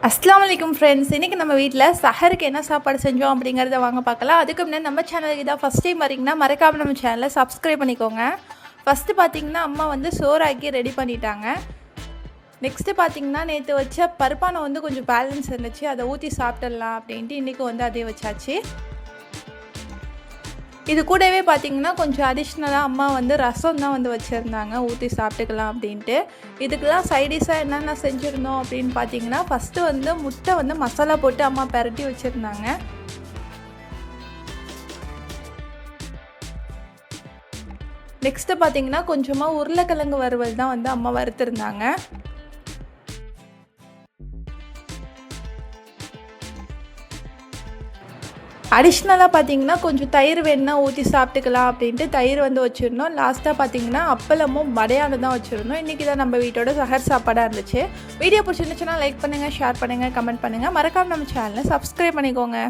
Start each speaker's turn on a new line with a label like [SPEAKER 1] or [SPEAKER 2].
[SPEAKER 1] அஸ்ஸலாமு அலைக்கும் ஃப்ரெண்ட்ஸ். இன்றைக்கி நம்ம வீட்டில் சஹருக்கு என்ன சாப்பாடு செஞ்சோம் அப்படிங்கிறத வாங்க பார்க்கலாம். அதுக்கு முன்னாடி நம்ம சேனலுக்கு இதான் ஃபஸ்ட் டைம் வரீங்கன்னா மறக்காமல் நம்ம சேனலை சப்ஸ்கிரைப் பண்ணிக்கோங்க. ஃபஸ்ட்டு பார்த்திங்கன்னா அம்மா வந்து சோறாக்கி ரெடி பண்ணிட்டாங்க. நெக்ஸ்ட்டு பார்த்திங்கன்னா நேற்று வச்ச பருப்பானை வந்து கொஞ்சம் பேலன்ஸ் இருந்துச்சு, அதை ஊற்றி சாப்பிட்டுடலாம் அப்படின்ட்டு இன்றைக்கி வந்து அதே வச்சாச்சு. இது கூடவே பார்த்திங்கன்னா கொஞ்சம் அடிஷ்னலாக அம்மா வந்து ரசம் தான் வந்து வச்சுருந்தாங்க, ஊற்றி சாப்பிட்டுக்கலாம் அப்படின்ட்டு. இதுக்கு தான் சைடிஷாக என்னென்ன செஞ்சுருந்தோம் அப்படின்னு பார்த்திங்கன்னா, ஃபஸ்ட்டு வந்து முட்டை வந்து மசாலா போட்டு அம்மா பெரட்டி வச்சுருந்தாங்க. நெக்ஸ்ட்டு பார்த்திங்கன்னா கொஞ்சமாக உருளைக்கிழங்கு வறுவல் தான் வந்து அம்மா வறுத்துருந்தாங்க. அடிஷ்னலாக பார்த்திங்கன்னா கொஞ்சம் தயிர் வேணுன்னா ஊற்றி சாப்பிட்டுக்கலாம் அப்படின்ட்டு தயிர் வந்து வச்சுருந்தோம். லாஸ்ட்டாக பார்த்திங்கன்னா அப்பளமும் வடையானு தான் வச்சுருந்தோம். இன்றைக்கி தான் நம்ம வீட்டோட சஹர் சாப்பாடாக இருந்துச்சு. வீடியோ பிடிச்சிருந்துச்சுன்னா லைக் பண்ணுங்கள், ஷேர் பண்ணுங்கள், கமெண்ட் பண்ணுங்கள். மறக்காமல் நம்ம சேனலை சப்ஸ்கிரைப் பண்ணிக்கோங்க.